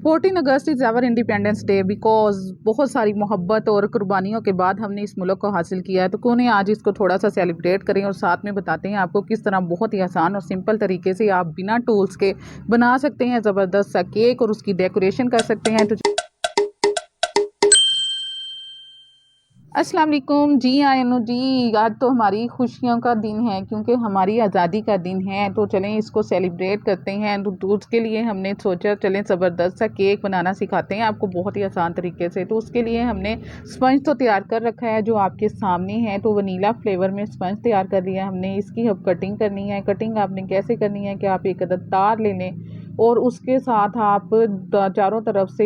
14 August is our Independence Day because बहुत सारी मोहब्बत और कुर्बानियों के बाद हमने इस मुल्क को हासिल किया है। तो क्यों नहीं आज इसको थोड़ा सा सेलिब्रेट करें और साथ में बताते हैं आपको किस तरह बहुत ही आसान और सिंपल तरीके से आप बिना टूल्स के बना सकते हैं ज़बरदस्त सा केक और उसकी डेकोरेशन कर सकते हैं। तो अस्सलाम वालेकुम जी आयनो जी। आज तो हमारी खुशियों का दिन है क्योंकि हमारी आज़ादी का दिन है। तो चलें इसको सेलिब्रेट करते हैं। तो उसके लिए हमने सोचा चलें ज़बरदस्त सा केक बनाना सिखाते हैं आपको बहुत ही आसान तरीके से। तो उसके लिए हमने स्पंज तो तैयार कर रखा है जो आपके सामने है। तो वनीला फ्लेवर में स्पंज तैयार कर लिया हमने। इसकी अब कटिंग करनी है। कटिंग आपने कैसे करनी है कि आप एक अदद तार ले लें और उसके साथ आप चारों तरफ से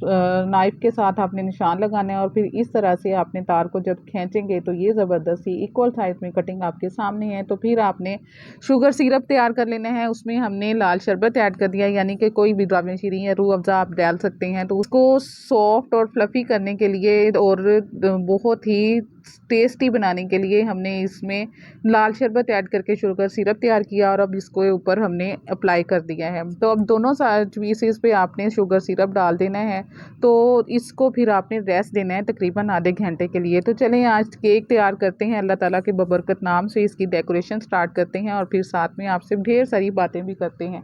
नाइफ के साथ आपने निशान लगाना है और फिर इस तरह से आपने तार को जब खींचेंगे तो ये ज़बरदस्त सी इक्वल साइज में कटिंग आपके सामने है। तो फिर आपने शुगर सिरप तैयार कर लेना है। उसमें हमने लाल शरबत ऐड कर दिया यानी कि कोई भी ड्रामे शीरी या रूह अफ़ज़ा आप डाल सकते हैं। तो उसको सॉफ्ट और फ्लफ़ी करने के लिए और बहुत ही टेस्टी बनाने के लिए हमने इसमें लाल शरबत ऐड करके शुगर सिरप तैयार किया और अब इसको ऊपर हमने अप्लाई कर दिया है। तो अब दोनों पीसेस पे आपने शुगर सिरप डाल देना है। तो इसको फिर आपने रेस्ट देना है तकरीबन आधे घंटे के लिए। तो चलें आज केक तैयार करते हैं। अल्लाह ताला के बबरकत नाम से इसकी डेकोरेशन स्टार्ट करते हैं और फिर साथ में आपसे ढेर सारी बातें भी करते हैं।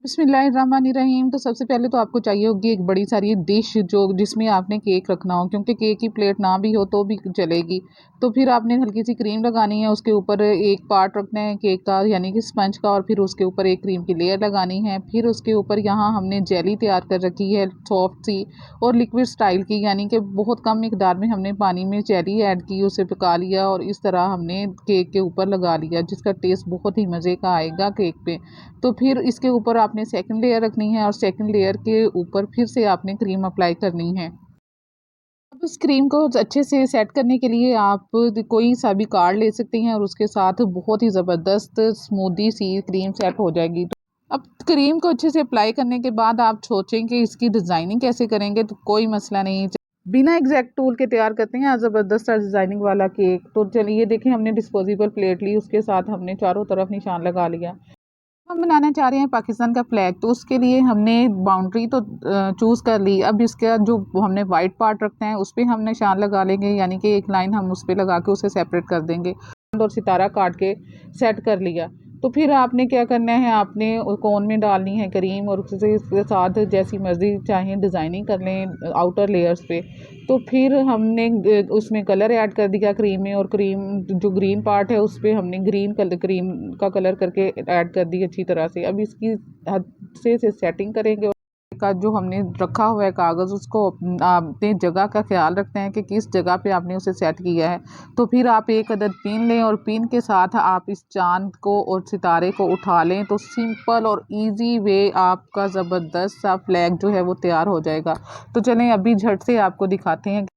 बिस्मिल्लाहिर्रहमानिर्रहीम। तो सबसे पहले तो आपको चाहिए होगी एक बड़ी सारी डिश जो जिसमें आपने केक रखना हो, क्योंकि केक की प्लेट ना भी हो तो भी चलेगी। तो फिर आपने हल्की सी क्रीम लगानी है। उसके ऊपर एक पार्ट रखना है केक का यानी कि स्पंज का और फिर उसके ऊपर एक क्रीम की लेयर लगानी है। फिर उसके ऊपर यहाँ हमने जेली तैयार कर रखी है सॉफ्ट सी और लिक्विड स्टाइल की, यानी कि बहुत कम मिकदार में हमने पानी में जेली ऐड की, उसे पका लिया और इस तरह हमने केक के ऊपर लगा लिया जिसका टेस्ट बहुत ही मज़े का आएगा केक पे। तो फिर इसके ऊपर आपने सेकंड लेयर रखनी है और सेकंड लेयर के ऊपर फिर से आपने क्रीम अप्लाई करनी है। अब इस क्रीम को अच्छे से सेट करने के लिए आप कोई सा भी कार्ड ले सकते हैं और उसके साथ बहुत ही ज़बरदस्त स्मूदी सी क्रीम सेट हो जाएगी। तो अब क्रीम को अच्छे से अप्लाई करने के बाद आप सोचें कि इसकी डिज़ाइनिंग कैसे करेंगे, तो कोई मसला नहीं। बिना एग्जैक्ट टूल के तैयार करते हैं ज़बरदस्त सा डिज़ाइनिंग वाला केक। तो चलिए देखें, हमने डिस्पोजेबल प्लेट ली, उसके साथ हमने चारों तरफ निशान लगा लिया। हम बनाना चाह रहे हैं पाकिस्तान का फ्लैग, तो उसके लिए हमने बाउंड्री तो चूज़ कर ली। अब इसका जो हमने वाइट पार्ट रखना है उस पर हम निशान लगा लेंगे, यानी कि एक लाइन हम उस पर लगा के उसे सेपरेट कर देंगे और सितारा काट के सेट कर लिया। तो फिर आपने क्या करना है, आपने कोन में डालनी है क्रीम और उसके साथ जैसी मर्ज़ी चाहें डिज़ाइनिंग कर लें आउटर लेयर्स पे। तो फिर हमने उसमें कलर ऐड कर दिया क्रीम में और क्रीम जो ग्रीन पार्ट है उस पे हमने क्रीम का कलर करके ऐड कर दी अच्छी तरह से। अब इसकी अच्छे से सेटिंग करेंगे। का जो हमने रखा हुआ है कागज़ उसको अपने जगह का ख्याल रखते हैं कि किस जगह पे आपने उसे सेट किया है। तो फिर आप एक अदद पिन लें और पिन के साथ आप इस चाँद को और सितारे को उठा लें। तो सिंपल और इजी वे आपका ज़बरदस्त सा फ्लैग जो है वो तैयार हो जाएगा। तो चलें अभी झट से आपको दिखाते हैं।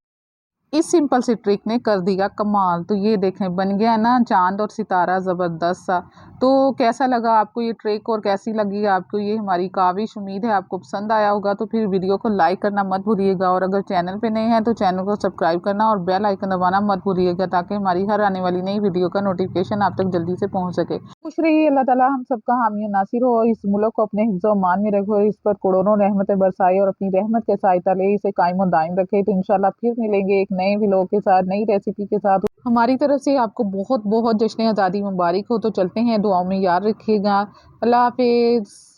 इस सिंपल सी ट्रिक ने कर दिया कमाल। तो ये देखें बन गया ना चाँद और सितारा ज़बरदस्त सा। तो कैसा लगा आपको ये ट्रिक और कैसी लगी आपको ये हमारी काविश? उम्मीद है आपको पसंद आया होगा। तो फिर वीडियो को लाइक करना मत भूलिएगा और अगर चैनल पे नए हैं तो चैनल को सब्सक्राइब करना और बेल आइकन दबाना मत भूलिएगा ताकि हमारी हर आने वाली नई वीडियो का नोटिफिकेशन आप तक जल्दी से पहुँच सके। खुश रहिए, अल्लाह ताला हम सबका हामी और नासिर हो, इस मुल्क को अपने हिफ्ज़ और मान में रखे, इस पर करोड़ों रहमतें बरसाए और अपनी रहमत के साए तले इसे कायम और दायम रखे। तो इंशाल्लाह फिर मिलेंगे एक नए व्लॉग के साथ, नई रेसिपी के साथ। हमारी तरफ से आपको बहुत बहुत जश्न आज़ादी मुबारक हो। तो चलते हैं, दुआओं में याद रखिएगा। अल्लाह हाफिज़।